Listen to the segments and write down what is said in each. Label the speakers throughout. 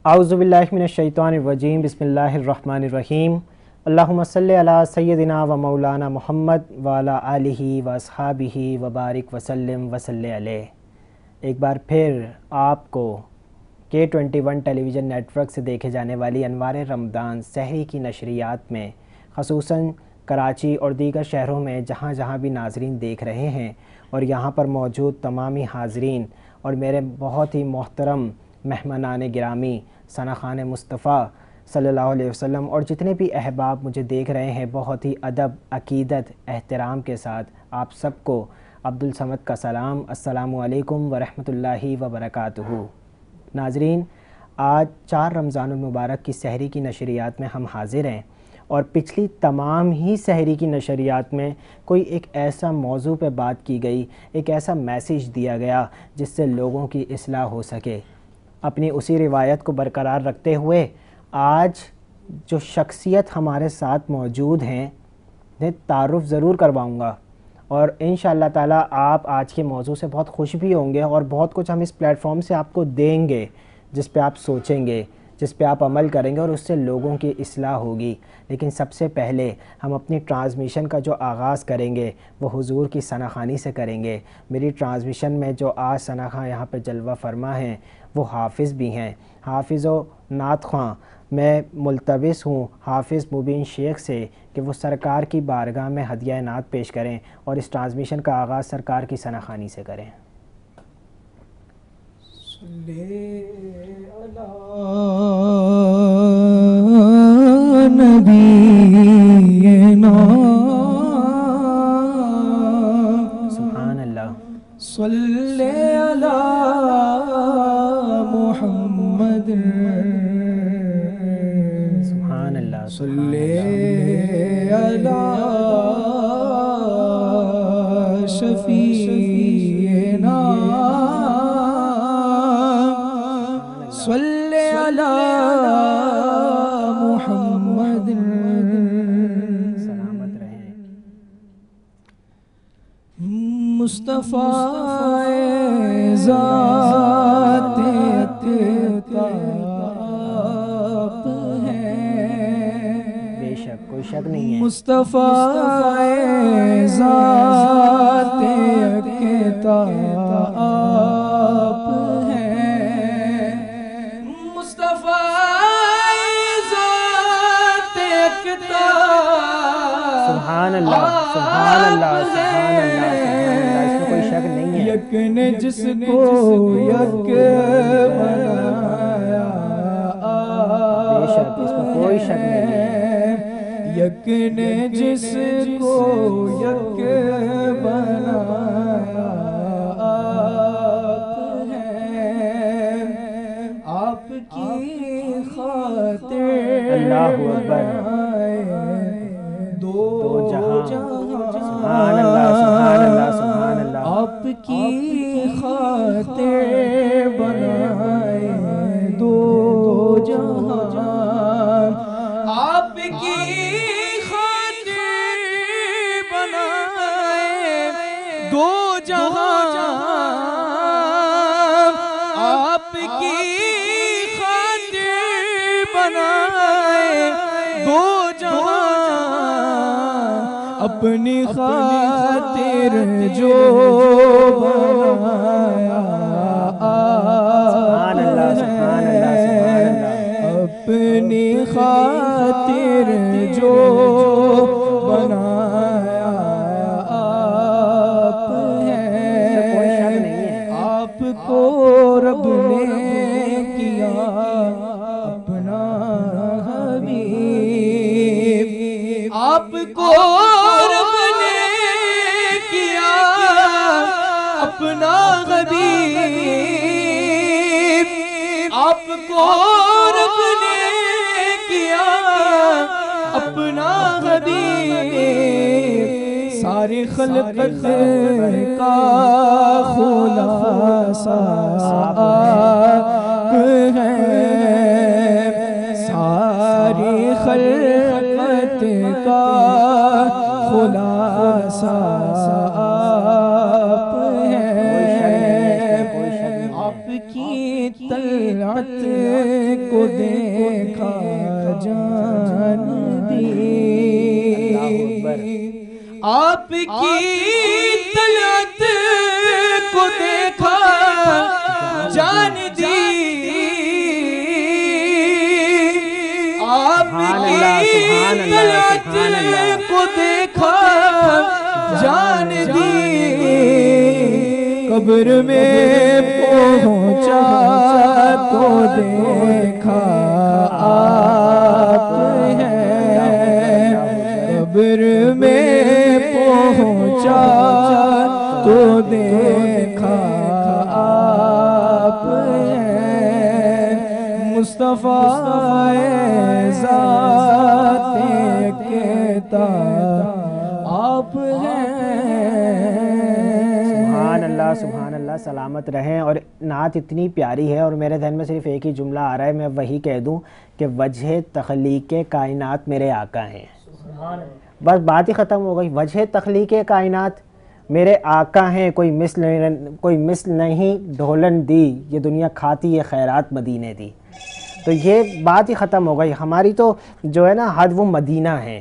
Speaker 1: اعوذ باللہ من الشیطان الرجیم، بسم اللہ الرحمن الرحیم۔ اللہم صلی علی سیدنا و مولانا محمد وعلی آلہ و اصحابہ وبارک وسلم وصلی علیہ۔ ایک بار پھر آپ کو K21 ٹیلی ویژن نیٹ ورک سے دیکھے جانے والی انوار رمضان سحری کی نشریات میں، خصوصاً کراچی اور دیگر شہروں میں جہاں جہاں بھی ناظرین دیکھ رہے ہیں، اور یہاں پر موجود تمامی حاضرین اور میرے بہت ہی محترم مہمانان گرامی ثنا خان مصطفیٰ صلی اللہ علیہ وسلم، اور جتنے بھی احباب مجھے دیکھ رہے ہیں، بہت ہی ادب، عقیدت، احترام کے ساتھ آپ سب کو عبدالصمد کا سلام۔ السلام علیکم ورحمۃ اللہ وبرکاتہ۔ ناظرین، آج 4 رمضان المبارک کی سحری کی نشریات میں ہم حاضر ہیں، اور پچھلی تمام ہی سحری کی نشریات میں کوئی ایک ایسا موضوع پہ بات کی گئی، ایک ایسا میسیج دیا گیا جس سے لوگوں کی اصلاح ہو سکے۔ اپنی اسی روایت کو برقرار رکھتے ہوئے آج جو شخصیت ہمارے ساتھ موجود ہیں، انہیں تعارف ضرور کرواؤں گا، اور انشاءاللہ تعالیٰ آپ آج کے موضوع سے بہت خوش بھی ہوں گے، اور بہت کچھ ہم اس پلیٹ فارم سے آپ کو دیں گے جس پہ آپ سوچیں گے، جس پہ آپ عمل کریں گے، اور اس سے لوگوں کی اصلاح ہوگی۔ لیکن سب سے پہلے ہم اپنی ٹرانسمیشن کا جو آغاز کریں گے وہ حضور کی ثنا خوانی سے کریں گے۔ میری ٹرانسمیشن میں جو آج ثنا خان یہاں پہ جلوہ فرما ہیں وہ حافظ بھی ہیں، حافظ و نعت خواں۔ میں ملتمس ہوں حافظ مبین شیخ سے کہ وہ سرکار کی بارگاہ میں ہدیہ نعت پیش کریں، اور اس ٹرانسمیشن کا آغاز سرکار کی ثنا خوانی سے کریں۔ سبحان اللہ،
Speaker 2: صلی علی محمد،
Speaker 1: سبحان اللہ،
Speaker 2: صلی علی شفیعنا، صلی علی محمد،
Speaker 1: سلامت رہیں۔
Speaker 2: مصطفیٰ ذات اطاعت ہے،
Speaker 1: بے شک کوئی شک نہیں ہے۔
Speaker 2: مصطفیٰ ذات اطاعت ہے، مصطفیٰ ذات اطاعت،
Speaker 1: سبحان اللہ، سبحان اللہ، سبحان اللہ، سبحان اللہ، اس میں کوئی شک نہیں ہے۔
Speaker 2: یک نے جس کو یک بنایا،
Speaker 1: بے شک اس میں کوئی شک نہیں ہے۔
Speaker 2: یک نے جس کو یک بنایا آپ ہے، آپ کی خاطر
Speaker 1: اللہ اکبر،
Speaker 2: دو
Speaker 1: جہاں،
Speaker 2: جہاں،
Speaker 1: سبحان اللہ، سبحان اللہ، سبحان اللہ،
Speaker 2: آپ کی خاطر بنائے دو جہاں، آپ کی خاطر بنائے دو جہاں، آپ کی خاطر بنائے دو جہاں، اپنی خاطر جو بنایا
Speaker 1: سبحان اللہ، سبحان اللہ، سبحان اللہ،
Speaker 2: اپنی خاطر جو بنایا آپ
Speaker 1: کوئی شک
Speaker 2: ہے،
Speaker 1: نہیں ہے۔
Speaker 2: آپ کو رب نے کیا اپنا حبیب، آپ کو رب نے کیا اپنا حبیب، آپ کو رب نے کیا اپنا حبیب، ساری خلقت کا خلاصہ آپ ہے، ساری خلقت کا خلاصہ آپ ہیں، آپ کی طلعت کو دیکھا جان دی، آپ کی طلعت کو دیکھا جان دی، آپ کی طلعت کو دیکھا جان دی، قبر میں پہنچا تو دیکھا آپ ہیں، قبر میں پہنچا تو دیکھا آپ ہیں، مصطفیٰ ذات کتاب آپ ہیں۔
Speaker 1: سبحان اللہ، سلامت رہیں۔ اور نعت اتنی پیاری ہے اور میرے ذہن میں صرف ایک ہی جملہ آ رہا ہے، میں وہی کہہ دوں کہ وجہ تخلیق کائنات میرے آقا ہیں، بس بات ہی ختم ہو گئی۔ وجہ تخلیق کائنات میرے آقا ہیں، کوئی مثل نہیں ڈھولن دی، یہ دنیا کھاتی ہے خیرات مدینے دی، تو یہ بات ہی ختم ہو گئی۔ ہماری تو جو ہے نا حد وہ مدینہ ہے،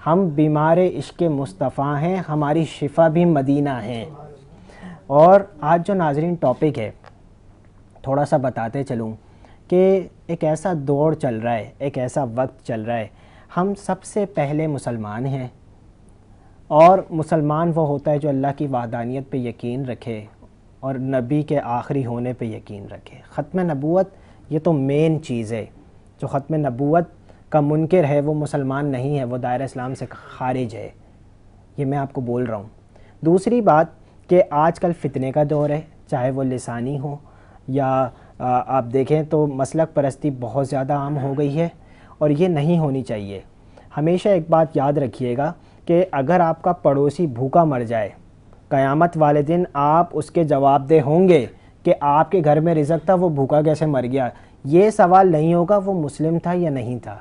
Speaker 1: ہم بیمار عشق مصطفیٰ ہیں، ہماری شفا بھی مدینہ ہیں۔ اور آج جو ناظرین ٹاپک ہے تھوڑا سا بتاتے چلوں کہ ایک ایسا دور چل رہا ہے، ایک ایسا وقت چل رہا ہے، ہم سب سے پہلے مسلمان ہیں، اور مسلمان وہ ہوتا ہے جو اللہ کی وحدانیت پہ یقین رکھے اور نبی کے آخری ہونے پہ یقین رکھے۔ ختم نبوت یہ تو مین چیز ہے، جو ختم نبوت کا منکر ہے وہ مسلمان نہیں ہے، وہ دائرہ اسلام سے خارج ہے، یہ میں آپ کو بول رہا ہوں۔ دوسری بات کہ آج کل فتنے کا دور ہے، چاہے وہ لسانی ہو یا آپ دیکھیں تو مسلک پرستی بہت زیادہ عام ہو گئی ہے، اور یہ نہیں ہونی چاہیے۔ ہمیشہ ایک بات یاد رکھیے گا کہ اگر آپ کا پڑوسی بھوکا مر جائے، قیامت والے دن آپ اس کے جواب دہ ہوں گے کہ آپ کے گھر میں رزق تھا، وہ بھوکا کیسے مر گیا۔ یہ سوال نہیں ہوگا وہ مسلم تھا یا نہیں تھا،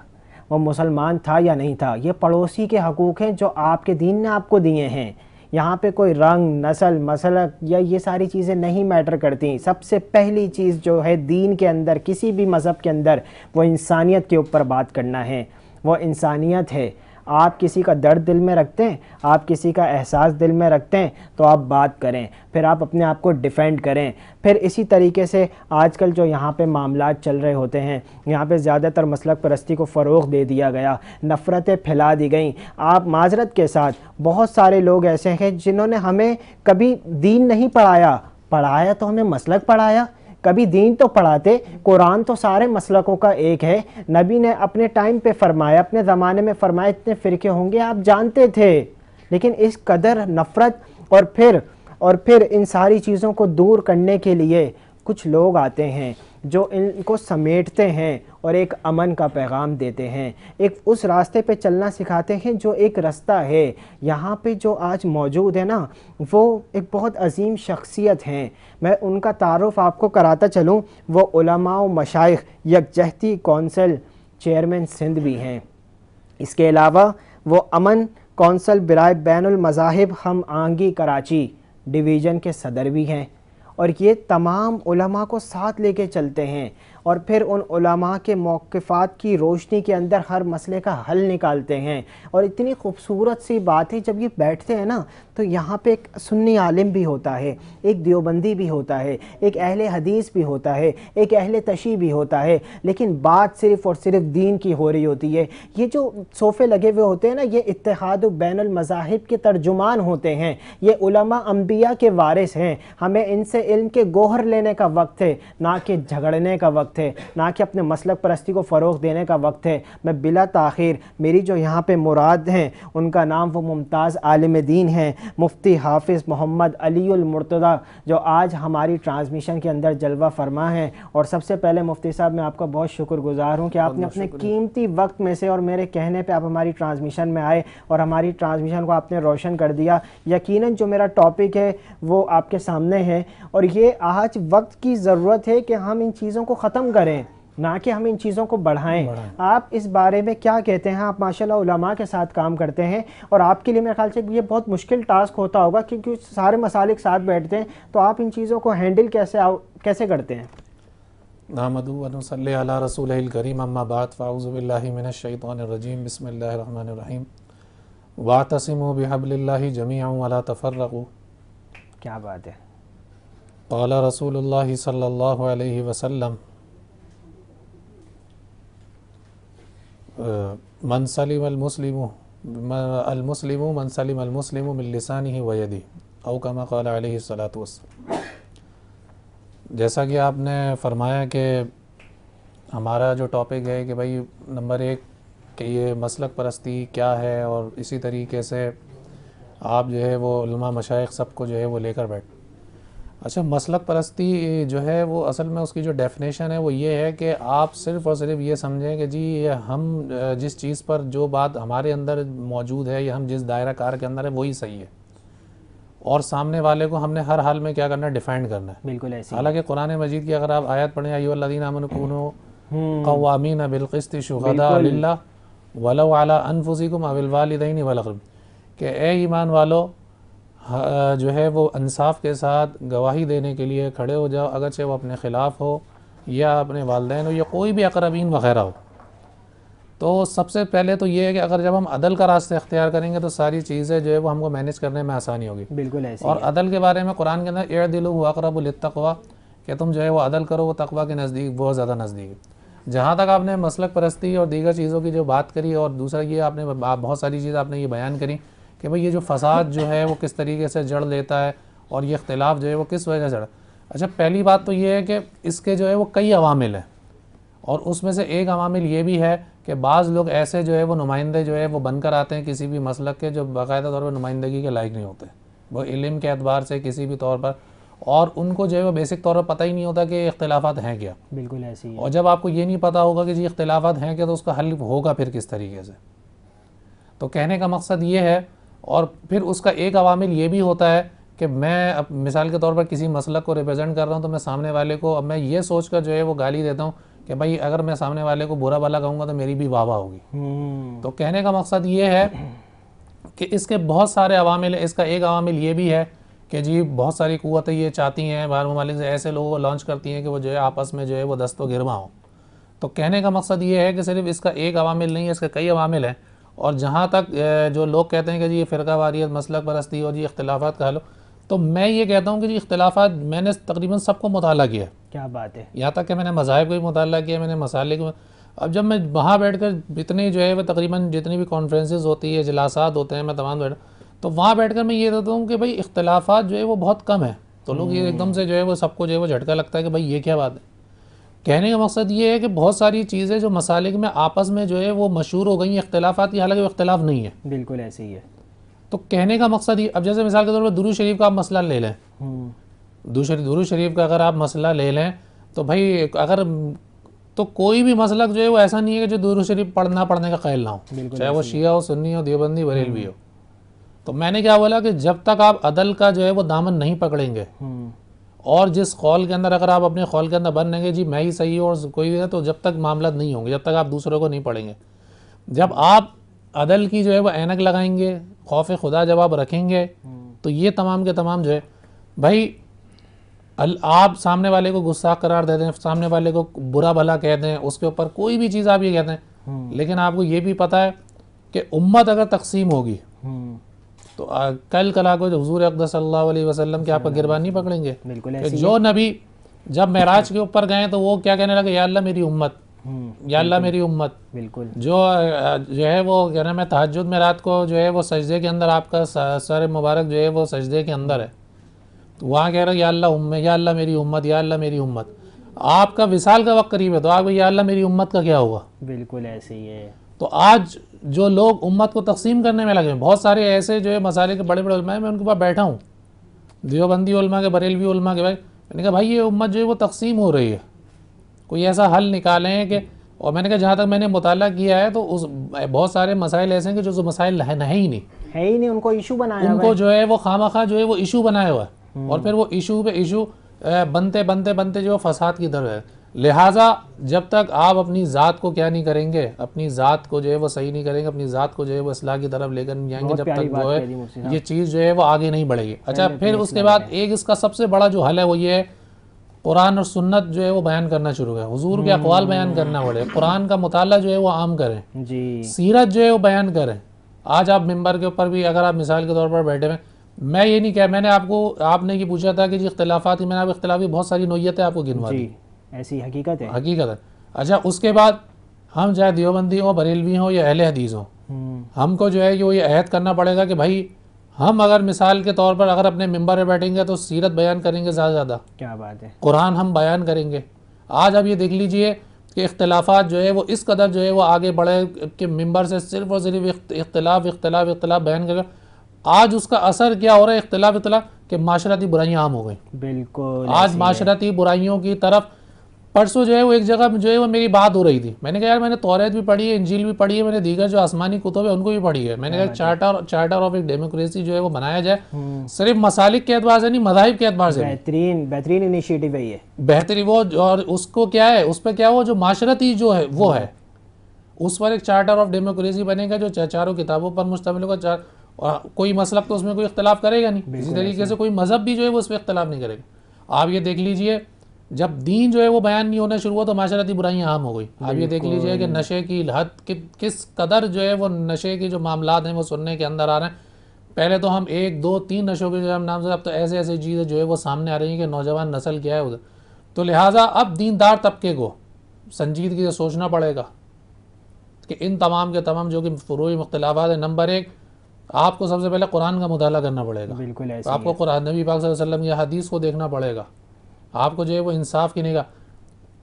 Speaker 1: وہ مسلمان تھا یا نہیں تھا۔ یہ پڑوسی کے حقوق ہیں جو آپ کے دین نے آپ کو دیے ہیں۔ یہاں پہ کوئی رنگ، نسل، مسلک یا یہ ساری چیزیں نہیں میٹر کرتی۔ سب سے پہلی چیز جو ہے دین کے اندر، کسی بھی مذہب کے اندر، وہ انسانیت کے اوپر بات کرنا ہے، وہ انسانیت ہے۔ آپ کسی کا درد دل میں رکھتے ہیں، آپ کسی کا احساس دل میں رکھتے ہیں تو آپ بات کریں، پھر آپ اپنے آپ کو ڈیفینڈ کریں۔ پھر اسی طریقے سے آج کل جو یہاں پہ معاملات چل رہے ہوتے ہیں، یہاں پہ زیادہ تر مسلک پرستی کو فروغ دے دیا گیا، نفرتیں پھیلا دی گئیں۔ آپ معذرت کے ساتھ بہت سارے لوگ ایسے ہیں جنہوں نے ہمیں کبھی دین نہیں پڑھایا تو ہمیں مسلک پڑھایا، کبھی دین تو پڑھاتے۔ قرآن تو سارے مسلکوں کا ایک ہے، نبی نے اپنے ٹائم پہ فرمایا، اپنے زمانے میں فرمایا اتنے فرقے ہوں گے آپ جانتے تھے، لیکن اس قدر نفرت اور پھر ان ساری چیزوں کو دور کرنے کے لیے کچھ لوگ آتے ہیں جو ان کو سمیٹتے ہیں اور ایک امن کا پیغام دیتے ہیں، ایک اس راستے پہ چلنا سکھاتے ہیں جو ایک رستہ ہے۔ یہاں پہ جو آج موجود ہے نا، وہ ایک بہت عظیم شخصیت ہیں، میں ان کا تعارف آپ کو کراتا چلوں۔ وہ علماء و مشائخ یکجہتی کونسل چیئرمین سندھ بھی ہیں، اس کے علاوہ وہ امن کونسل برائے بین المذاہب ہم آہنگی کراچی ڈویژن کے صدر بھی ہیں، اور یہ تمام علماء کو ساتھ لے کے چلتے ہیں، اور پھر ان علماء کے موقفات کی روشنی کے اندر ہر مسئلے کا حل نکالتے ہیں۔ اور اتنی خوبصورت سی بات ہے، جب یہ بیٹھتے ہیں نا تو یہاں پہ ایک سنی عالم بھی ہوتا ہے، ایک دیوبندی بھی ہوتا ہے، ایک اہل حدیث بھی ہوتا ہے، ایک اہل تشیع بھی ہوتا ہے، لیکن بات صرف اور صرف دین کی ہو رہی ہوتی ہے۔ یہ جو صوفے لگے ہوئے ہوتے ہیں نا، یہ اتحاد بین المذاہب کے ترجمان ہوتے ہیں، یہ علماء انبیاء کے وارث ہیں۔ ہمیں ان سے علم کے گوہر لینے کا وقت ہے، نہ کہ جھگڑنے کا وقت ہے، نہ کہ اپنے مسلک پرستی کو فروغ دینے کا وقت ہے۔ میں بلا تاخیر میری جو یہاں پہ مراد ہیں ان کا نام وہ ممتاز عالم دین ہیں، مفتی حافظ محمد علی المرتضیٰ، جو آج ہماری ٹرانسمیشن کے اندر جلوہ فرما ہیں۔ اور سب سے پہلے مفتی صاحب میں آپ کا بہت شکر گزار ہوں کہ آپ نے اپنے قیمتی وقت میں سے اور میرے کہنے پہ آپ ہماری ٹرانسمیشن میں آئے اور ہماری ٹرانسمیشن کو آپ نے روشن کر دیا۔ یقیناً جو میرا ٹاپک ہے وہ آپ کے سامنے ہے، اور یہ آج وقت کی ضرورت ہے کہ ہم ان چیزوں کو ختم کریں۔ نہ کہ ہم ان چیزوں کو بڑھائیں۔ آپ اس بارے میں کیا کہتے ہیں؟ آپ ماشاءاللہ علماء کے ساتھ کام کرتے ہیں اور آپ کے لیے میرے خیال سے یہ بہت مشکل ٹاسک ہوتا ہوگا کیونکہ سارے مسالک ساتھ بیٹھتے ہیں، تو آپ ان چیزوں کو ہینڈل کیسے کرتے ہیں؟
Speaker 3: نحمدہ و نصلی علی رسولہ الکریم، اما بعد، فاعوذ باللہ من الشیطان الرجیم، بسم اللہ الرحمن الرحیم، واعتصموا بحبل اللہ جمیعا ولا تفرقوا۔
Speaker 1: کیا بات ہے!
Speaker 3: قال رسول اللہ صلی اللہ علیہ وسلم، من سلم المسلم من سلم المسلم من لسانہ و یدہ، او کما قال علیہ الصلاۃ والسلام۔ جیسا کہ آپ نے فرمایا کہ ہمارا جو ٹاپک ہے کہ بھائی نمبر 1 کہ یہ مسلک پرستی کیا ہے، اور اسی طریقے سے آپ جو ہے وہ علماء مشائخ سب کو جو ہے وہ لے کر بیٹھ۔ اچھا، مسلک پرستی جو ہے وہ اصل میں اس کی جو ڈیفینیشن ہے وہ یہ ہے کہ آپ صرف اور صرف یہ سمجھیں کہ جی ہم جس چیز پر جو بات ہمارے اندر موجود ہے یا ہم جس دائرہ کار کے اندر ہے وہی صحیح ہے، اور سامنے والے کو ہم نے ہر حال میں کیا کرنا ہے، ڈیفینڈ کرنا ہے۔
Speaker 1: بالکل ایسے
Speaker 3: حالانکہ قرآن مجید کی اگر آپ آیات پڑھیں، ایھا الذین آمنوا کونوا قوامین بالقسط شہداء للہ ولو علی انفسکم او الوالدین والاقربین، کہ اے ایمان والو جو ہے وہ انصاف کے ساتھ گواہی دینے کے لیے کھڑے ہو جاؤ، اگرچہ وہ اپنے خلاف ہو یا اپنے والدین ہو یا کوئی بھی اقربین وغیرہ ہو۔ تو سب سے پہلے تو یہ ہے کہ اگر جب ہم عدل کا راستہ اختیار کریں گے تو ساری چیزیں جو ہے وہ ہم کو مینیج کرنے میں آسانی ہوگی۔
Speaker 1: بالکل ایسے
Speaker 3: اور عدل کے بارے میں قرآن کے اندر اعدلوا هو اقرب للتقوی، کہ تم جو ہے وہ عدل کرو، وہ تقوی کے نزدیک بہت زیادہ نزدیک ہے۔ جہاں تک آپ نے مسلک پرستی اور دیگر چیزوں کی جو بات کری، اور دوسرا یہ آپ نے بہت ساری چیز آپ نے یہ بیان کری کہ بھئی یہ جو فساد جو ہے وہ کس طریقے سے جڑ لیتا ہے، اور یہ اختلاف جو ہے وہ کس وجہ سے جڑا۔ اچھا، پہلی بات تو یہ ہے کہ اس کے جو ہے وہ کئی عوامل ہیں، اور اس میں سے ایک عوامل یہ بھی ہے کہ بعض لوگ ایسے جو ہے وہ نمائندے جو ہے وہ بن کر آتے ہیں کسی بھی مسلک کے، جو باقاعدہ طور پر نمائندگی کے لائق نہیں ہوتے، وہ علم کے اعتبار سے کسی بھی طور پر، اور ان کو جو ہے وہ بیسک طور پر پتہ ہی نہیں ہوتا کہ اختلافات ہیں کیا۔
Speaker 1: بالکل ایسے ہی ہے۔
Speaker 3: اور جب آپ کو یہ نہیں پتہ ہوگا کہ جی اختلافات ہیں کیا، تو اس کا حل ہوگا پھر کس طریقے سے۔ تو کہنے کا مقصد یہ ہے، اور پھر اس کا ایک عوامل یہ بھی ہوتا ہے کہ میں مثال کے طور پر کسی مسلک کو ریپرزینٹ کر رہا ہوں، تو میں سامنے والے کو اب میں یہ سوچ کر جو ہے وہ گالی دیتا ہوں کہ بھائی اگر میں سامنے والے کو برا بھلا کہوں گا تو میری بھی واہ واہ ہوگی۔ تو کہنے کا مقصد یہ ہے کہ اس کے بہت سارے عوامل ہیں۔ اس کا ایک عوامل یہ بھی ہے کہ جی بہت ساری قوتیں یہ چاہتی ہیں، باہر ممالک سے ایسے لوگوں کو لانچ کرتی ہیں کہ وہ جو ہے آپس میں جو ہے وہ دست و گرما ہوں۔ تو کہنے کا مقصد یہ ہے کہ صرف اس کا ایک عوامل نہیں ہے، اس کے کئی عوامل ہیں۔ اور جہاں تک جو لوگ کہتے ہیں کہ جی یہ فرقہ واریت، مسلک پرستی اور جی اختلافات کا حل ہو، تو میں یہ کہتا ہوں کہ جی اختلافات میں نے تقریباً سب کو مطالعہ کیا ہے۔
Speaker 1: کیا بات ہے!
Speaker 3: یہاں تک کہ میں نے مذاہب کو بھی مطالعہ کیا، میں نے مسالک کو۔ اب جب میں وہاں بیٹھ کر اتنے جو ہے وہ تقریباً جتنی بھی کانفرنسز ہوتی ہے، اجلاسات ہوتے ہیں، میں تمام بیٹھ تو وہاں بیٹھ کر میں یہ دیتا ہوں کہ بھائی اختلافات جو ہے وہ بہت کم ہیں، تو لوگ یہ ایک دم سے جو ہے وہ سب کو جو ہے وہ جھٹکا لگتا ہے کہ بھائی یہ کیا بات ہے۔ کہنے کا مقصد یہ ہے کہ بہت ساری چیزیں جو مسالک میں آپس میں جو ہے وہ مشہور ہو گئی ہیں اختلافات کی، حالانکہ وہ اختلاف نہیں ہے۔
Speaker 1: بالکل ایسے ہی ہے۔
Speaker 3: تو کہنے کا مقصد یہ، اب جیسے مثال کے طور پر درود شریف کا آپ مسئلہ لے لیں، درود شریف کا اگر آپ مسئلہ لے لیں تو بھائی اگر تو کوئی بھی مسلک جو ہے وہ ایسا نہیں ہے کہ جو درود شریف پڑھنے کا قائل نہ ہو، چاہے وہ شیعہ ہو، سنی ہو، دیوبندی، بریلوی ہو۔ تو میں نے کیا بولا کہ جب تک آپ عدل کا جو ہے وہ دامن نہیں پکڑیں گے، اور جس قول کے اندر اگر آپ اپنے قول کے اندر بن رہیں گے جی میں ہی صحیح ہوں اور کوئی بھی ہے، تو جب تک معاملات نہیں ہوں گے، جب تک آپ دوسروں کو نہیں پڑھیں گے۔ جب آپ عدل کی جو ہے وہ اینک لگائیں گے، خوف خدا جب آپ رکھیں گے، تو یہ تمام کے تمام جو ہے بھائی آپ سامنے والے کو گستاخ قرار دے دیں، سامنے والے کو برا بھلا کہہ دیں، اس کے اوپر کوئی بھی چیز آپ یہ کہتے ہیں، لیکن آپ کو یہ بھی پتہ ہے کہ امت اگر تقسیم ہوگی تو کل کلا کو حضور اقدس صلی اللہ علیہ وسلم کے آپ کا گربان نہیں پکڑیں گے۔ کہ جو نبی جب معراج کے اوپر گئے تو وہ کیا کہنے لگے، یا اللہ میری امت، یا اللہ میری امت۔
Speaker 1: بالکل
Speaker 3: جو ہے وہ کہنا میں تہجد میں رات کو جو ہے وہ سجدے کے اندر آپ کا سر مبارک جو ہے وہ سجدے کے اندر ہے، تو وہاں کہہ رہا ہے یا اللہ یا اللہ میری امت، یا اللہ میری امت۔ آپ کا وصال کا وقت قریب ہے تو آپ یا اللہ میری امت کا کیا ہوا؟
Speaker 1: بالکل ایسے ہی ہے۔
Speaker 3: تو آج جو لوگ امت کو تقسیم کرنے میں لگے ہیں، بہت سارے ایسے جو ہے مسالے کے بڑے بڑے علماء ہیں، میں ان کے پاس بیٹھا ہوں، دیوبندی علماء کے، بریلوی علماء کے، بھائی میں نے کہا بھائی یہ امت جو ہے وہ تقسیم ہو رہی ہے، کوئی ایسا حل نکالیں کہ، اور میں نے کہا جہاں تک میں نے مطالعہ کیا ہے تو بہت سارے مسائل ایسے ہیں کہ جو مسائل ہے ہی نہیں،
Speaker 1: ان کو ایشو بنایا
Speaker 3: ان کو جو ہے وہ خواہ جو ہے وہ ایشو بنایا ہوا ہے، اور پھر وہ ایشو پہ ایشو بنتے جو فساد کی طرف ہے۔ لہٰذا جب تک آپ اپنی ذات کو کیا نہیں کریں گے، اپنی ذات کو جو ہے وہ صحیح نہیں کریں گے، اپنی ذات کو جو ہے وہ اصلاح کی طرف لے کر نہیں جائیں گے، جب تک جو ہے یہ چیز جو ہے وہ آگے نہیں بڑھے گی۔ اچھا، پھر اس کے بعد ایک اس کا سب سے بڑا جو حل ہے وہ یہ ہے، قرآن اور سنت جو ہے وہ بیان کرنا شروع کریں، حضور کے اقوال بیان کرنا پڑے، قرآن کا مطالعہ جو ہے وہ عام کریں،
Speaker 1: جی
Speaker 3: سیرت جو ہے وہ بیان کریں۔ آج آپ ممبر کے اوپر بھی اگر آپ مثال کے طور پر بیٹھے ہوئے، میں یہ نہیں کہا، میں نے آپ نے یہ پوچھا تھا کہ جی اختلافات میں نے آپ اختلافی بہت ساری نوعیتیں آپ کو گنوا دی،
Speaker 1: ایسی حقیقت ہے،
Speaker 3: حقیقت ہے۔ اچھا، اس کے بعد ہم چاہے دیوبندی ہوں، بریلوی ہوں یا اہل حدیث ہوں، ہم کو جو ہے یہ عہد کرنا پڑے گا کہ بھائی ہم اگر مثال کے طور پر اگر اپنے ممبر پہ بیٹھیں گے تو سیرت بیان کریں گے زیادہ زیادہ،
Speaker 1: کیا بات ہے،
Speaker 3: قرآن ہم بیان کریں گے۔ آج آپ یہ دیکھ لیجئے کہ اختلافات جو ہے وہ اس قدر جو ہے وہ آگے بڑھے کہ ممبر سے صرف اور صرف اختلاف بیان کر، آج اس کا اثر کیا ہو رہا ہے اختلاف کہ معاشرتی برائیاں عام ہو گئیں۔
Speaker 1: بالکل
Speaker 3: آج معاشرتی برائیوں کی طرف، پرسوں جو ہے وہ ایک جگہ جو ہے وہ میری بات ہو رہی تھی، میں نے کہا یار میں نے توریت بھی پڑھی ہے، انجیل بھی پڑھی ہے، میں نے دیگر جو آسمانی کتب ہے ان کو بھی پڑھی ہے، میں نے کہا چارٹر آف ایک ڈیموکریسی جو ہے وہ بنایا جائے، صرف مسالک کے اعتبار سے نہیں، مذاہب کے اعتبار سے،
Speaker 1: بہترین انیشیٹو ہے یہ،
Speaker 3: بہترین وہ، اور اس کو کیا ہے، اس پہ کیا وہ جو معاشرتی جو ہے وہ ہے، اس پر ایک چارٹر آف ڈیموکریسی بنے گا جو چاروں کتابوں پر مشتمل ہوگا، اور کوئی مسلک تو اس میں کوئی اختلاف کرے گا نہیں، اسی طریقے سے کوئی مذہب بھی جو ہے وہ اس پہ اختلاف نہیں کرے گا۔ آپ یہ دیکھ لیجئے جب دین جو ہے وہ بیان نہیں ہونا شروع ہوا تو معاشرتی برائیاں عام ہو گئی۔ آپ یہ دیکھ لیجئے کہ نشے کی حد کس قدر جو ہے وہ نشے کی جو معاملات ہیں وہ سننے کے اندر آ رہے ہیں۔ پہلے تو ہم 1 2 3 نشوں کے جو ہم نام سے، اب تو ایسے چیزیں جو ہے وہ سامنے آ رہی ہیں کہ نوجوان نسل کیا ہے ادھر، تو لہٰذا اب دیندار طبقے کو سنجیدگی سے سوچنا پڑے گا کہ ان تمام کے تمام جو کہ فروعی مختلفات ہیں، نمبر 1 آپ کو سب سے پہلے قرآن کا مطالعہ کرنا پڑے گا،
Speaker 1: بالکل ایسے
Speaker 3: آپ کو قرآن نبی پاک صلی اللہ علیہ وسلم یا حدیث کو دیکھنا پڑے گا، آپ کو جو ہے وہ انصاف کی نگاہ۔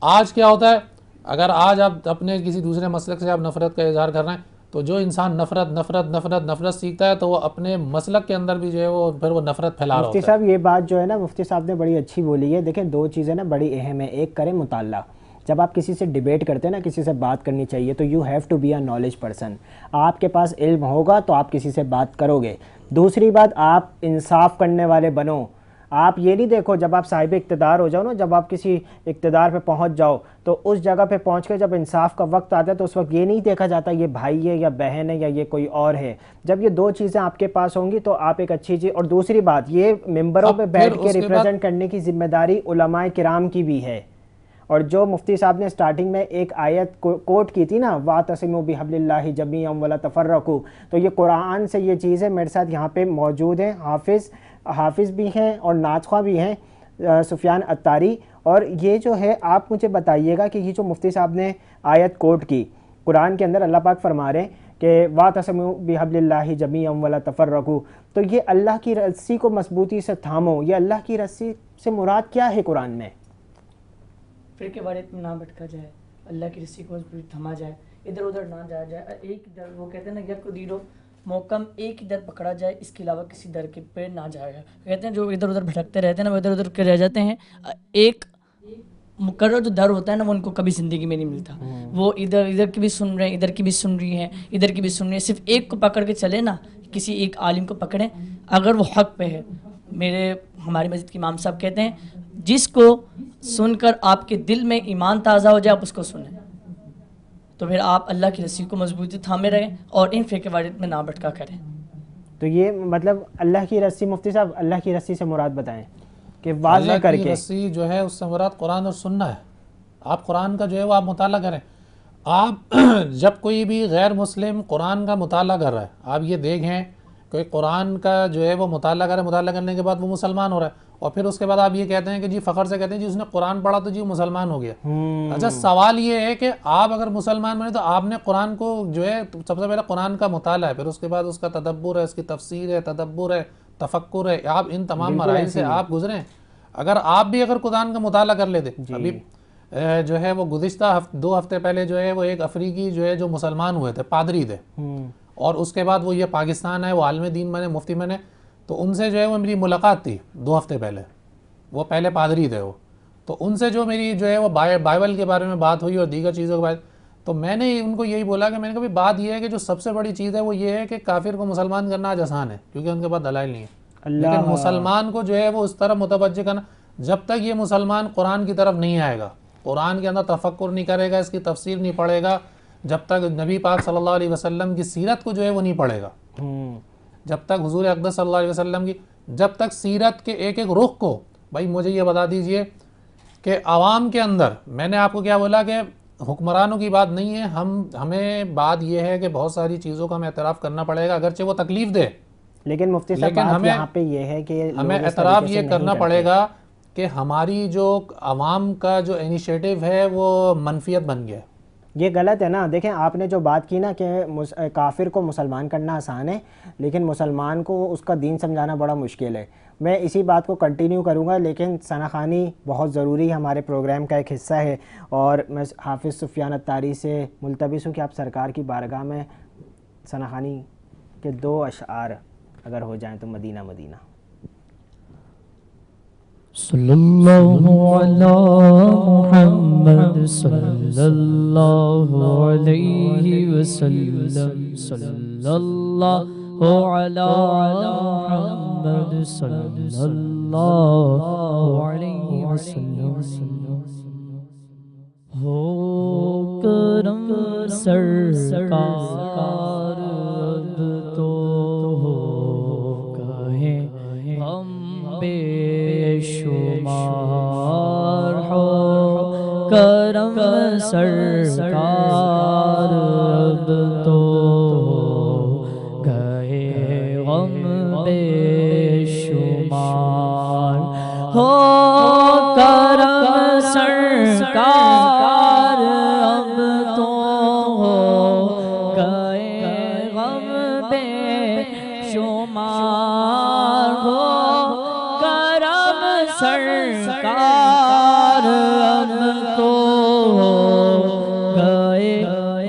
Speaker 3: آج کیا ہوتا ہے، اگر آج آپ اپنے کسی دوسرے مسلک سے آپ نفرت کا اظہار کر رہے ہیں تو جو انسان نفرت سیکھتا ہے تو وہ اپنے مسلک کے اندر بھی جو ہے وہ پھر وہ نفرت پھیلا رہا ہوتا ہے۔
Speaker 1: مفتی صاحب یہ بات جو ہے نا، مفتی صاحب نے بڑی اچھی بولی ہے، دیکھیں 2 چیزیں نا بڑی اہم ہیں، ایک کریں مطالعہ، جب آپ کسی سے ڈیبیٹ کرتے ہیں نا، کسی سے بات کرنی چاہیے تو you have to be a knowledge person, آپ کے پاس علم ہوگا تو آپ کسی سے بات کرو گے۔ دوسری بات، آپ انصاف کرنے والے بنو، آپ یہ نہیں دیکھو جب آپ صاحب اقتدار ہو جاؤ نا، جب آپ کسی اقتدار پہ پہنچ جاؤ تو اس جگہ پہ پہنچ کے جب انصاف کا وقت آتا ہے تو اس وقت یہ نہیں دیکھا جاتا یہ بھائی ہے یا بہن ہے یا یہ کوئی اور ہے۔ جب یہ 2 چیزیں آپ کے پاس ہوں گی تو آپ ایک اچھی چیز، اور دوسری بات یہ ممبروں پہ بیٹھ کے ریپرزینٹ کرنے کی ذمہ داری علماء کرام کی بھی ہے، اور جو مفتی صاحب نے سٹارٹنگ میں ایک آیت کوٹ کی تھی نا، وَاعْتَصِمُوا بِحَبْلِ اللَّهِ جَمِيعًا وَلَا تَفَرَّقُوا، تو یہ قرآن سے یہ چیزیں میرے ساتھ یہاں پہ موجود ہیں، حافظ بھی ہیں اور نعت خواں بھی ہیں سفیان عطاری، اور یہ جو ہے آپ مجھے بتائیے گا کہ یہ جو مفتی صاحب نے آیت کوٹ کی، قرآن کے اندر اللہ پاک فرما رہے ہیں کہ وَاعْتَصِمُوا بِحَبْلِ اللَّهِ جَمِيعًا وَلَا تَفَرَّقُوا، تو یہ اللہ کی رسی کو مضبوطی سے تھامو، یہ اللہ کی رسی سے مراد کیا ہے قرآن میں؟
Speaker 2: فرقے واریت میں نہ بھٹکا جائے، اللہ کی رسی کو مضبوطی تھما جائے، ادھر ادھر نہ جایا جائے، ایک در، وہ کہتے ہیں نا یک دیرو محکم، ایک ہی در پکڑا جائے، اس کے علاوہ کسی در کے پہ نہ جایا جائے۔ کہتے ہیں جو ادھر ادھر بھٹکتے رہتے ہیں نا، وہ ادھر ادھر کے رہ جاتے ہیں، ایک مقرر جو در ہوتا ہے نا وہ ان کو کبھی زندگی میں نہیں ملتا، وہ ادھر کی بھی سن رہے ہیں، ادھر کی بھی سن رہی ہیں، ادھر کی بھی سن رہی ہیں، صرف ایک کو پکڑ کے چلے نا، کسی ایک عالم کو پکڑیں اگر وہ حق پہ ہے۔ ہماری مسجد کے امام صاحب کہتے ہیں جس کو سن کر آپ کے دل میں ایمان تازہ ہو جائے آپ اس کو سنیں، تو پھر آپ اللہ کی رسی کو مضبوطی تھامے رہیں اور ان فرقے واریت میں نہ بھٹکا کریں۔
Speaker 1: تو یہ مطلب اللہ کی رسی، مفتی صاحب اللہ کی رسی سے مراد بتائیں کہ واضح کر کے۔
Speaker 3: اللہ کی رسی جو ہے اس سے مراد قرآن اور سننا ہے، آپ قرآن کا جو ہے وہ آپ مطالعہ کریں۔ آپ جب کوئی بھی غیر مسلم قرآن کا مطالعہ کر رہا ہے، آپ یہ دیکھیں کہ قرآن کا جو ہے وہ مطالعہ کرے، مطالعہ کرنے کے بعد وہ مسلمان ہو رہا ہے، اور پھر اس کے بعد آپ یہ کہتے ہیں کہ جی فخر سے کہتے ہیں جی اس نے قرآن پڑھا تو جی مسلمان ہو گیا۔ اچھا سوال یہ ہے کہ آپ اگر مسلمان بنے تو آپ نے قرآن کو جو ہے سب سے پہلے قرآن کا مطالعہ ہے، پھر اس کے بعد اس کا تدبر ہے، اس کی تفسیر ہے، تدبر ہے، تفکر ہے، آپ ان تمام مراحل سے آپ گزریں۔ اگر آپ بھی اگر قرآن کا مطالعہ کر لیتے، ابھی جو ہے وہ گزشتہ 2 ہفتے پہلے جو ہے وہ ایک افریقی جو ہے جو مسلمان ہوئے تھے، پادری تھے، اور اس کے بعد وہ یہ پاکستان ہے، وہ عالم دین بنے، مفتی بنے، تو ان سے جو ہے وہ میری ملاقات تھی 2 ہفتے پہلے، وہ پہلے پادری تھے وہ، تو ان سے جو میری جو ہے وہ بائبل کے بارے میں بات ہوئی اور دیگر چیزوں کے بارے، تو میں نے ان کو یہی بولا کہ میں نے کہا بات یہ ہے کہ جو سب سے بڑی چیز ہے وہ یہ ہے کہ کافر کو مسلمان کرنا آج آسان ہے کیونکہ ان کے پاس دلائل نہیں ہے، لیکن مسلمان کو جو ہے وہ اس طرح متوجہ کرنا، جب تک یہ مسلمان قرآن کی طرف نہیں آئے گا، قرآن کے اندر تفکر نہیں کرے گا، اس کی تفسیر نہیں پڑھے گا، جب تک نبی پاک صلی اللہ علیہ وسلم کی سیرت کو جو ہے وہ نہیں پڑھے گا، جب تک حضور اقدس صلی اللہ علیہ وسلم کی، جب تک سیرت کے ایک ایک رخ کو، بھائی مجھے یہ بتا دیجئے کہ عوام کے اندر، میں نے آپ کو کیا بولا کہ حکمرانوں کی بات نہیں ہے، ہمیں بات یہ ہے کہ بہت ساری چیزوں کا ہمیں اعتراف کرنا پڑے گا اگرچہ وہ تکلیف دے،
Speaker 1: لیکن مفتی صاحب بات یہاں پہ یہ ہے کہ
Speaker 3: ہمیں اعتراف یہ کرنا پڑے گا کہ ہماری جو عوام کا جو انیشیٹو ہے وہ منفیت بن گیا ہے۔
Speaker 1: یہ غلط ہے نا۔ دیکھیں آپ نے جو بات کی نا کہ کافر کو مسلمان کرنا آسان ہے لیکن مسلمان کو اس کا دین سمجھانا بڑا مشکل ہے، میں اسی بات کو کنٹینیو کروں گا، لیکن ثنا خوانی بہت ضروری ہمارے پروگرام کا ایک حصہ ہے، اور میں حافظ سفیان الطاری سے ملتمس ہوں کہ آپ سرکار کی بارگاہ میں ثنا خوانی کے 2 اشعار اگر ہو جائیں تو مدینہ مدینہ۔
Speaker 4: صلی اللہ علی محمد صلی اللہ علیہ وسلم، صلی اللہ علی محمد صلی اللہ علیہ وسلم۔ ہو کرم سرکار اب تو ہو کہیں ہم بے شمار، ہو کرم سرکار اب تو ہو گئے غم بے شمار، ہو کرم سرکار اب تو ہو گئے غم بے شمار، ہو کرم سرکار اب تو ہو گئے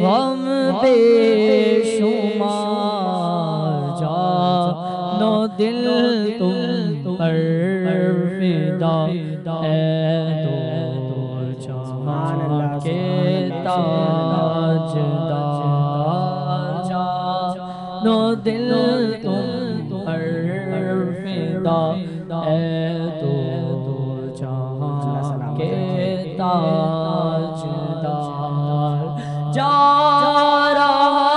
Speaker 4: غم بے شمار، جانو دل تم پر فدا اے دو جہاں کے تاجدار، جانو دل تم پر فدا اے دو جہاں کے تاجدار، جا رہا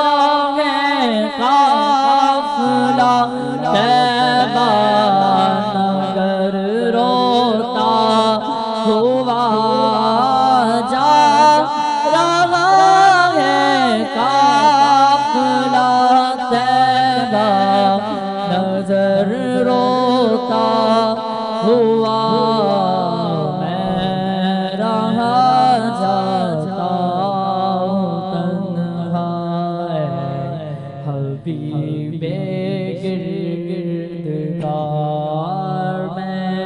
Speaker 4: ہے قافلہ طیبہ نگر روتا ہوا، جا رہا ہے قافلہ طیبہ نظر روتا ہوا، میں رہا جاتا ہوں تنہا اے حبیب گردگار، میں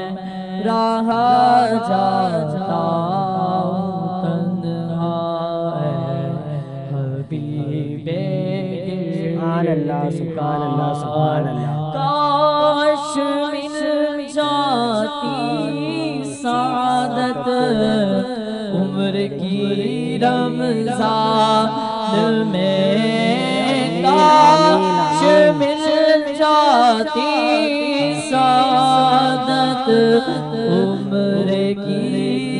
Speaker 4: رہا جاتا ہوں تنہا اے حبیب
Speaker 1: سبحان اللہ سبحان اللہ۔
Speaker 4: کاش مل جاتی سعادت عمر کی رمضان میں، کاش مل جاتی سعادت عمر کی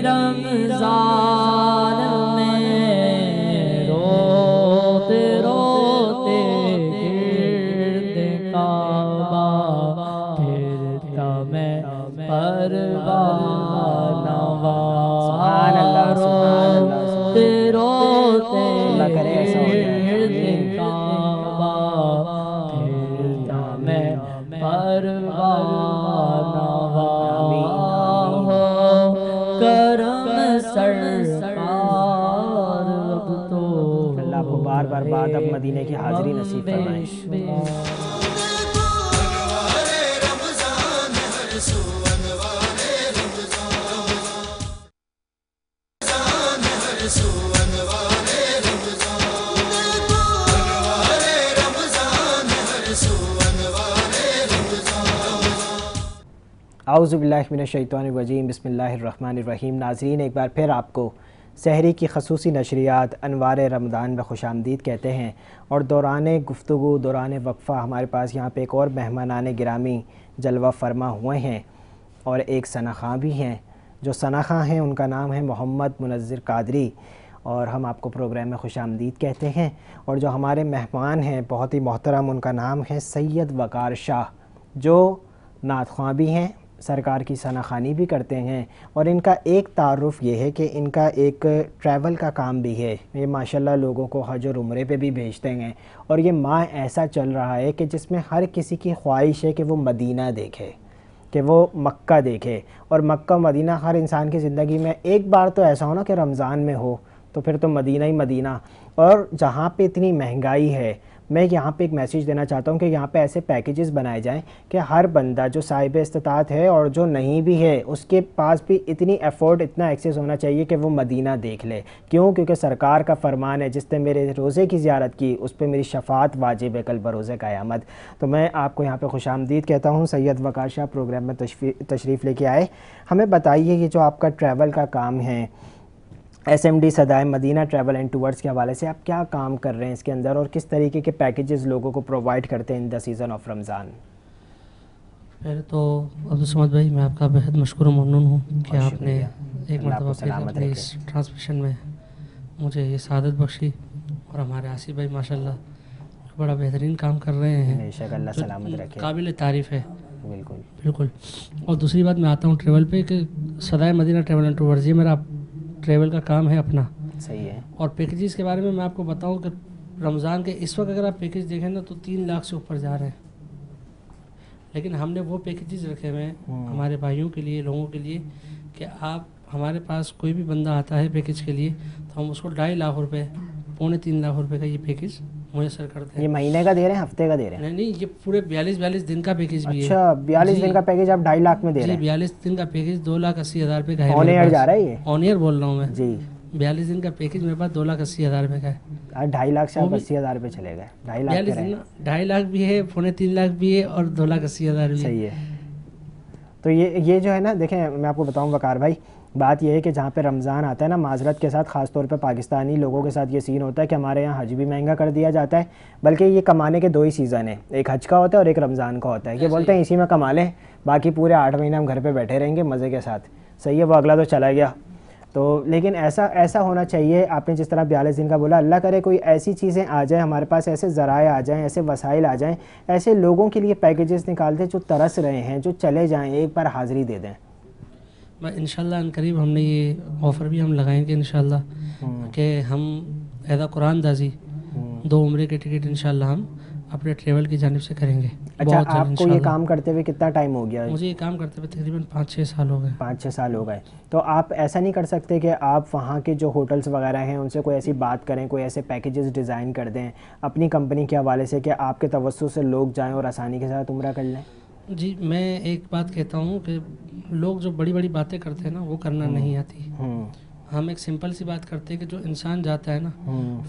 Speaker 4: رمضان میں، روتے روتے گرد کعبہ پھرتا میں پروانہ وار، روتے روتے گرد کعبہ پھرتا میں پروانہ وار، کرم سرکار اب تو
Speaker 1: اللہ آپ کو بار بار بعد اب مدینے کی حاضری نصیب فرمائے۔ اعوذ باللہ من الشیطان الرجیم، بسم اللہ الرحمن الرحیم۔ ناظرین ایک بار پھر آپ کو سحری کی خصوصی نشریات انوار رمضان میں خوش آمدید کہتے ہیں، اور دوران گفتگو دوران وقفہ ہمارے پاس یہاں پہ ایک اور مہمانان گرامی جلوہ فرما ہوئے ہیں اور ایک ثنا خواں بھی ہیں جو ثنا خواں ہیں ان کا نام ہے محمد منظر قادری، اور ہم آپ کو پروگرام میں خوش آمدید کہتے ہیں۔ اور جو ہمارے مہمان ہیں بہت ہی محترم، ان کا نام ہے سید وقار شاہ، جو نعت خواں بھی ہیں، سرکار کی ثنا خوانی بھی کرتے ہیں، اور ان کا ایک تعارف یہ ہے کہ ان کا ایک ٹریول کا کام بھی ہے۔ یہ ماشاءاللہ لوگوں کو حج اور عمرے پہ بھی بھیجتے ہیں، اور یہ ماہ ایسا چل رہا ہے کہ جس میں ہر کسی کی خواہش ہے کہ وہ مدینہ دیکھے، کہ وہ مکہ دیکھے، اور مکہ مدینہ ہر انسان کی زندگی میں ایک بار تو ایسا ہونا کہ رمضان میں ہو، تو پھر تو مدینہ ہی مدینہ۔ اور جہاں پہ اتنی مہنگائی ہے، میں یہاں پہ ایک میسیج دینا چاہتا ہوں کہ یہاں پہ ایسے پیکیجز بنائے جائیں کہ ہر بندہ جو صاحب استطاعت ہے اور جو نہیں بھی ہے اس کے پاس بھی اتنی ایفورٹ، اتنا ایکسیس ہونا چاہیے کہ وہ مدینہ دیکھ لے۔ کیوں؟ کیونکہ سرکار کا فرمان ہے جس نے میرے روزے کی زیارت کی اس پہ میری شفاعت واجب ہے کل بروز قیامت۔ تو میں آپ کو یہاں پہ خوش آمدید کہتا ہوں۔ سید وقار شاہ پروگرام میں تشریف لے کے آئے، ہمیں بتائیے یہ جو آپ کا ٹریول کا کام ہے، ایس ایم ڈی صدائے مدینہ ٹریول اینڈ ٹورز کے حوالے سے آپ کیا کام کر رہے ہیں اس کے اندر، اور کس طریقے کے پیکیجز لوگوں کو پرووائڈ کرتے ہیں ان دا سیزن آف رمضان؟
Speaker 5: پہلے تو عبدالصمد بھائی میں آپ کا بہت مشکور و ممنون ہوں کہ آپ نے ایک مرتبہ پھر اپنی اس ٹرانسمیشن میں مجھے یہ سعادت بخشی، اور ہمارے آصف بھائی ماشاءاللہ بڑا بہترین کام کر رہے ہیں،
Speaker 1: بے شک اللہ سلامت رکھے،
Speaker 5: قابل تعریف ہے۔
Speaker 1: بالکل
Speaker 5: بالکل۔ اور دوسری بات میں آتا ہوں ٹریول پہ کہ صدائے مدینہ ٹریول اینڈ ٹورز یہ میرا ٹریول کا کام ہے اپنا۔
Speaker 1: صحیح ہے۔
Speaker 5: اور پیکیجز کے بارے میں آپ کو بتاؤں کہ رمضان کے اس وقت اگر آپ پیکیج دیکھیں نا تو 3 لاکھ سے اوپر جا رہے ہیں، لیکن ہم نے وہ پیکیجز رکھے ہوئے ہیں ہمارے بھائیوں کے لیے، لوگوں کے لیے، کہ آپ ہمارے پاس کوئی بھی بندہ آتا ہے پیکیج کے لیے تو ہم اس کو 2.5 لاکھ روپے، 3.25 لاکھ روپے کا یہ پیکیج میسر کرتے ہیں۔
Speaker 1: یہ مہینے کا دے رہے ہیں، ہفتے کا دے رہے ہیں؟
Speaker 5: نہیں، یہ پورے 42 دن کا پیکیج بھی ہے۔
Speaker 1: اچھا، 42 دن کا پیکیج آپ 2.5 لاکھ میں دے رہے ہیں؟
Speaker 5: 42 دن کا پیکیج 2,80,000 روپے کا ہے۔
Speaker 1: آن ایئر جا رہا ہے یہ؟
Speaker 5: آن ایئر بول رہا ہوں میں
Speaker 1: جی۔
Speaker 5: 42 دن کا پیکیج میرے پاس 2,80,000 روپے کا ہے۔
Speaker 1: 2.5 لاکھ سے آپ 80,000 روپے چلے گئے، 2.5 لاکھ کہہ رہے ہیں۔
Speaker 5: 2.5 لاکھ بھی ہے، 3.25 لاکھ بھی ہے، اور 2,80,000 بھی ہے۔
Speaker 1: صحیح ہے۔ تو یہ جو ہے نا، دیکھیں میں آپ کو بتاؤں وقار بھائی، بات یہ ہے کہ جہاں پہ رمضان آتا ہے نا، معذرت کے ساتھ خاص طور پہ پاکستانی لوگوں کے ساتھ یہ سین ہوتا ہے کہ ہمارے یہاں حج بھی مہنگا کر دیا جاتا ہے، بلکہ یہ کمانے کے 2 ہی سیزن ہیں، ایک حج کا ہوتا ہے اور ایک رمضان کا ہوتا ہے۔ یہ بولتے ہیں اسی میں کما لیں، باقی پورے 8 مہینے ہم گھر پہ بیٹھے رہیں گے مزے کے ساتھ۔ صحیح ہے، وہ اگلا تو چلا گیا۔ تو لیکن ایسا ہونا چاہیے، آپ نے جس طرح 42 دن کا بولا، اللہ کرے کوئی ایسی چیزیں آ جائیں ہمارے پاس، ایسے ذرائع آ جائیں، ایسے وسائل آ جائیں، ایسے لوگوں کے لیے پیکیجز نکال دیں جو ترس رہے ہیں، جو چلے جائیں، ایک بار حاضری دے دیں۔
Speaker 5: انشاءاللہ ان قریب ہم نے یہ آفر بھی ہم لگائیں گے انشاءاللہ کہ ہم ایدا قرآن دازی 2 عمرے کے ٹکٹ انشاءاللہ ہم اپنے ٹریول کی جانب سے کریں گے۔
Speaker 1: اچھا، آپ کو یہ کام کرتے ہوئے کتنا ٹائم ہو گیا؟
Speaker 5: مجھے یہ کام کرتے ہوئے تقریباً 5-6 سال ہو گئے۔
Speaker 1: 5-6 سال ہو گئے۔ تو آپ ایسا نہیں کر سکتے کہ آپ وہاں کے جو ہوٹلز وغیرہ ہیں ان سے کوئی ایسی بات کریں، کوئی ایسے پیکیجز ڈیزائن کر دیں اپنی کمپنی کے حوالے سے کہ آپ کے توسط سے لوگ جائیں اور آسانی کے ساتھ عمرہ کر لیں؟
Speaker 5: جی، میں ایک بات کہتا ہوں کہ لوگ جو بڑی بڑی باتیں کرتے ہیں نا وہ کرنا نہیں آتی۔ ہم ایک سمپل سی بات کرتے ہیں کہ جو انسان جاتا ہے نا،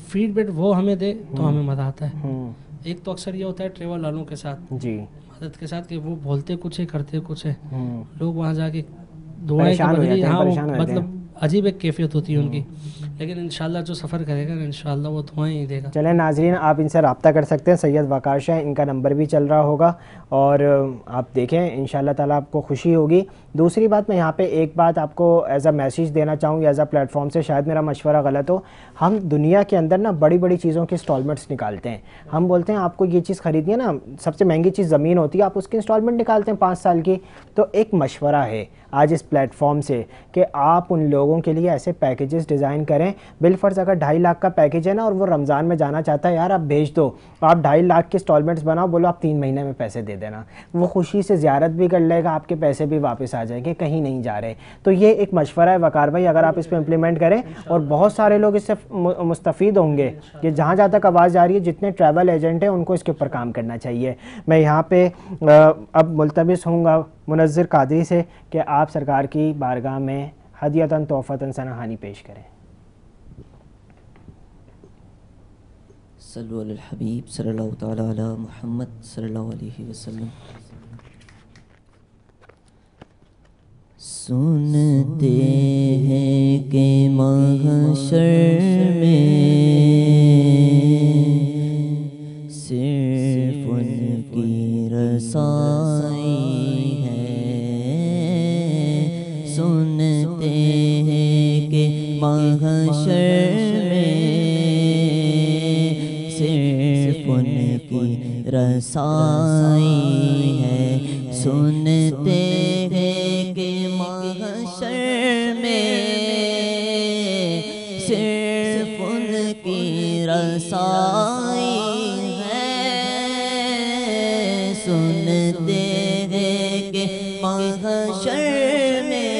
Speaker 5: فیڈ بیک وہ ہمیں دے تو ہمیں مزہ آتا ہے۔ ایک تو اکثر یہ ہوتا ہے ٹریول والوں کے ساتھ،
Speaker 1: جی،
Speaker 5: مدد کے ساتھ، کہ وہ بولتے کچھ ہے کرتے کچھ ہے، لوگ وہاں جا کے دعائیں کے بدلے، ہاں مطلب عجیب ایک کیفیت ہوتی ہے ان کی، لیکن انشاءاللہ جو سفر کرے گا انشاءاللہ وہ دعائیں ہی دے گا۔
Speaker 1: چلیں ناظرین، آپ ان سے رابطہ کر سکتے ہیں، سید وقار شاہ، ان کا نمبر بھی چل رہا ہوگا، اور آپ دیکھیں انشاءاللہ تعالیٰ آپ کو خوشی ہوگی۔ دوسری بات، میں یہاں پہ ایک بات آپ کو ایز اے میسیج دینا چاہوں، یا ایز اے پلیٹ فارم سے، شاید میرا مشورہ غلط ہو، ہم دنیا کے اندر نا بڑی بڑی چیزوں کی انسٹالمنٹس نکالتے ہیں۔ ہم بولتے ہیں آپ کو یہ چیز خریدنی ہے نا، سب سے مہنگی چیز زمین ہوتی ہے، آپ اس کی انسٹالمنٹ نکالتے ہیں 5 سال کی۔ تو ایک مشورہ ہے آج اس پلیٹ فارم سے کہ آپ ان لوگوں کے لیے ایسے پیکیجز ڈیزائن کریں، بالفرض اگر 2.5 لاکھ کا پیکیج ہے نا اور وہ رمضان میں جانا چاہتا ہے، یار آپ بھیج دو، آپ 2.5 لاکھ کی انسٹالمنٹس بناؤ، بولو آپ 3 مہینے میں پیسے دے دینا، وہ خوشی سے زیارت بھی کر لے گا، آپ کے پیسے بھی واپس آ جائیں گے، کہیں نہیں جا رہے۔ تو یہ ایک مشورہ ہے وقار بھائی، اگر آپ اس پہ امپلیمنٹ کریں، اور بہت سارے لوگ اس سے مستفید ہوں گے، کہ جہاں جہاں تک آواز جا رہی ہے جتنے ٹریول ایجنٹ ہیں ان کو اس کے اوپر کام کرنا چاہیے۔ میں یہاں پہ اب ملتمس ہوں گا منظر قادری سے کہ آپ سرکار کی بارگاہ میں ہدیۃً تحفۃً ثنا خوانی پیش کریں۔
Speaker 4: صلو علی الحبیب صلی اللہ تعالی علی محمد صلی اللہ علیہ وسلم۔ سنتے ہیں کہ محشر میں صرف ان کی رسائی ہے، سنتے رسائی ہے، سنتے ہیں کہ محشر میں صرف ان کی رسائی ہے، سنتے ہیں کہ محشر میں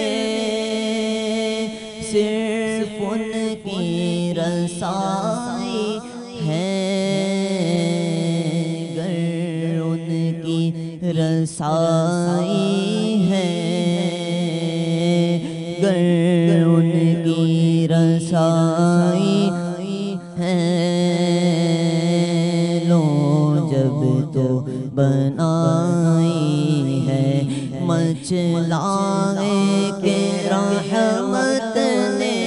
Speaker 4: صرف ان کی رسائی ہے، گر ان کی رسائی ہے، گر ان کی رسائی ہے، لو جب تو بنائی ہے مچھلائے کے رحمت نے،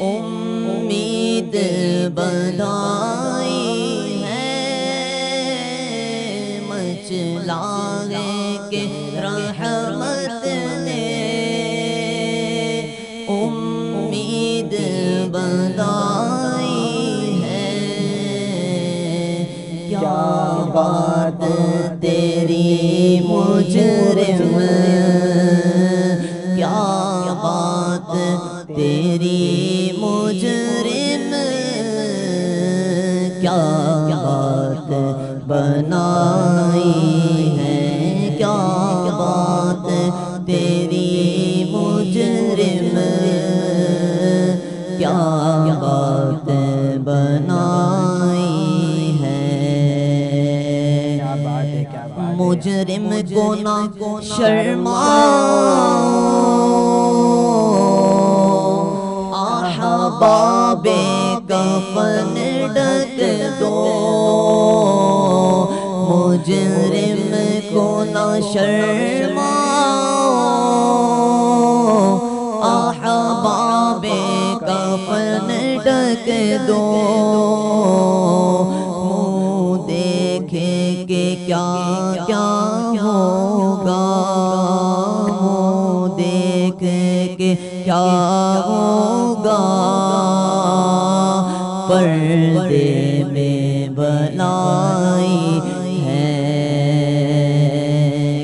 Speaker 4: امید بندائی ہے، مچھلائے کے رحمت نے، امید بندائی ہے، کیا بات تیری مجرم، کیا بات تیری مجرم، کیا بات بنائی ہے، کیا بات تیری مجرم، کیا بات بنائی ہے، مجرم کو نہ شرماؤ، احباب کفن ڈھک دو، مجرم کو نہ شرماؤ، احباب کفن ڈھک دو، منہ دیکھے کہ کیا کیا ہوگا، منہ دیکھے کہ کیا ہوگا، پردے میں بلائی ہے،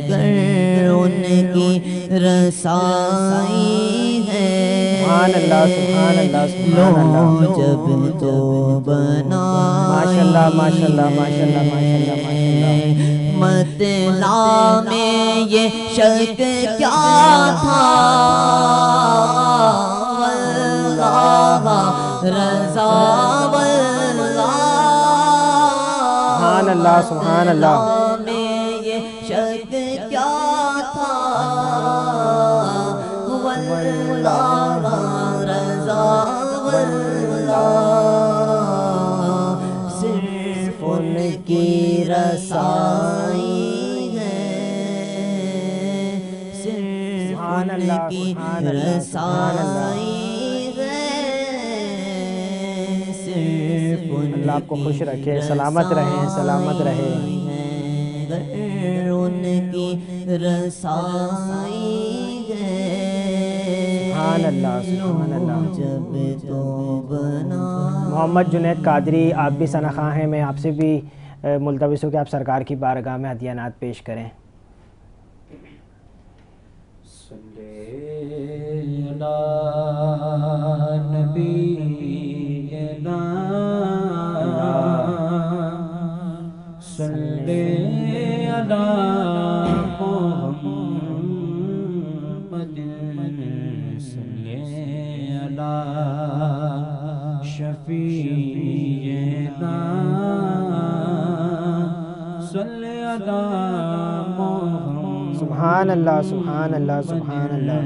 Speaker 4: گر ان کی رسائی ہے،
Speaker 1: سبحان اللہ سبحان اللہ سبحان اللہ،
Speaker 4: لو جب تو بنائی
Speaker 1: ماشاءاللہ ماشاءاللہ ماشاءاللہ ماشاءاللہ ماشاءاللہ،
Speaker 4: مطلع میں یہ شک کیا تھا، واللہ رضا واللہ،
Speaker 1: سبحان اللہ سبحان اللہ،
Speaker 4: میں یہ شک کیا تھا، واللہ رضا واللہ، صرف ان کی رسائی ہے، صرف ان کی رسائی ہے، صرف ان
Speaker 1: اللہ آپ کو خوش رکھے، سلامت رہیں سلامت رہے،
Speaker 4: ان کی رسائی ہے،
Speaker 1: سبحان اللہ سبحان اللہ۔
Speaker 4: جب تو بنا
Speaker 1: محمد جنید قادری، آپ بھی ثنا خواں ہیں، میں آپ سے بھی ملتمس ہوں کہ آپ سرکار کی بارگاہ میں ہدیہ پیش کریں۔ سبحان اللہ سبحان اللہ سبحان اللہ۔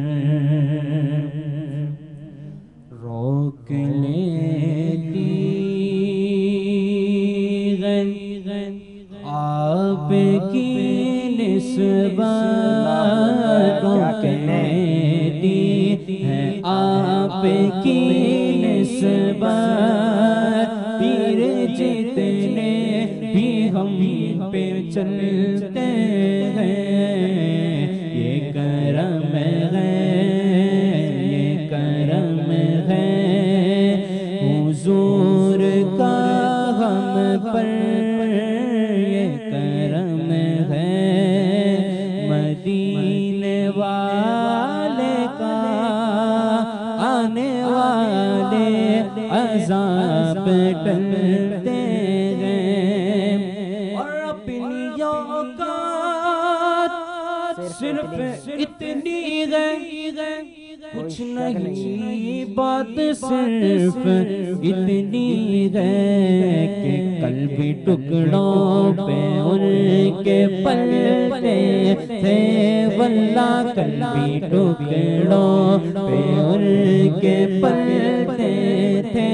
Speaker 6: روک لیتی غن آپ کی نسبت، روک لیتی ہے آپ کی نسبت، پیر جتنے بھی ہم پہ چلتے ہیں، یہ کرم ہے، یہ کرم ہے، حضور کا ہم پر ٹلتے ہیں اور اپنی اوقات صرف اتنی ہے کچھ نہیں بات صرف اتنی ہے کہ قلبی ٹکڑوں پہ ان کے پلتے تھے واللہ قلبی ٹکڑوں پہ ان کے پلتے تھے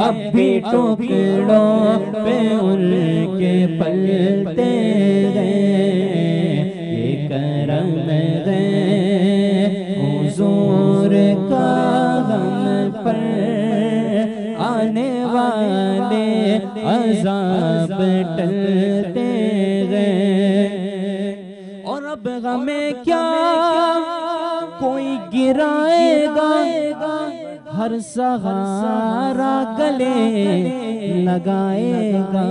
Speaker 6: اب بھی ٹکڑوں پہ ان کے پلتے ہیں یہ کرم ہے حضور کا غم پر آنے والے عذاب ٹلتے گئے اور اب غمیں کیا کوئی گرائے گا ہر سہارا گلے لگائے گا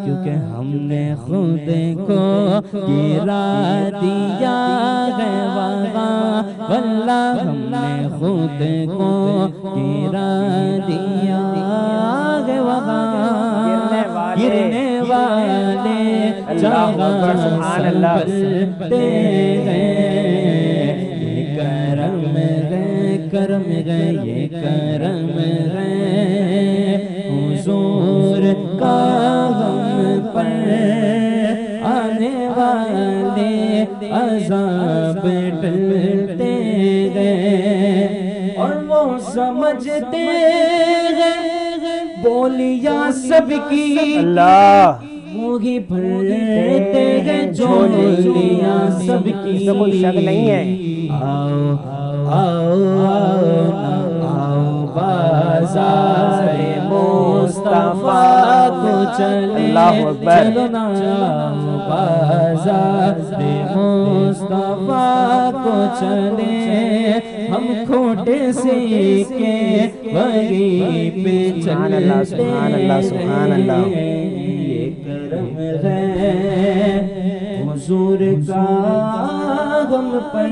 Speaker 6: کیونکہ ہم نے خود کو گرا دیا ہے وہاں واللہ ہم نے خود کو گرا دیا ہے وہاں گرنے والے جہاں سنبھلتے ہیں یہ کرم ہے کرم ہے یہ کرم ہے حضور کا غم پر آنے والے عذاب ٹلتے گئے اور وہ سمجھتے ہیں بولیاں سب کی
Speaker 1: اللہ
Speaker 6: وہی بھرتے ہیں جھولیاں سب کی
Speaker 1: کوئی شک نہیں ہے
Speaker 6: آؤ آؤ آؤ بازار مصطفیٰ کو چلے چلو نا بازار مصطفیٰ کو چلے ہم کھوٹے سیکھے وہی پہ چلتے
Speaker 1: سبحان اللہ سبحان اللہ
Speaker 6: یہ کرم ہے حضور کا غم پر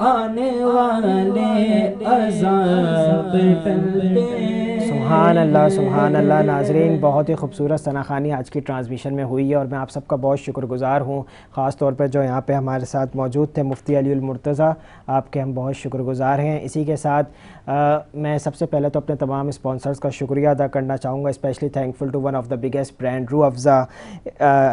Speaker 6: آنے والے عذاب ٹلتے
Speaker 1: سبحان اللہ سبحان اللہ ناظرین بہت ہی خوبصورت ثناخوانی آج کی ٹرانسمیشن میں ہوئی ہے اور میں آپ سب کا بہت شکر گزار ہوں خاص طور پہ جو یہاں پہ ہمارے ساتھ موجود تھے مفتی علی المرتضیٰ آپ کے ہم بہت شکر گزار ہیں اسی کے ساتھ میں سب سے پہلے تو اپنے تمام اسپانسرز کا شکریہ ادا کرنا چاہوں گا specially thankful to one of the biggest brand Rooh Afza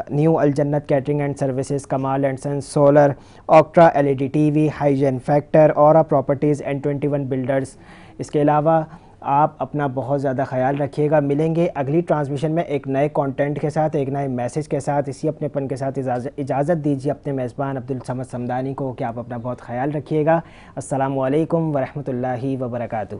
Speaker 1: new Al Jannat catering and services Kamal and sons solar Octra LED TV hygiene factor Aura properties N21 builders اس کے علاوہ آپ اپنا بہت زیادہ خیال رکھیے گا ملیں گے اگلی ٹرانسمیشن میں ایک نئے کانٹینٹ کے ساتھ ایک نئے میسیج کے ساتھ اسی اپنے پن کے ساتھ اجازت دیجیے اپنے میزبان عبدالصمد صمدانی کو کہ آپ اپنا بہت خیال رکھیے گا السلام علیکم ورحمۃ اللہ وبرکاتہ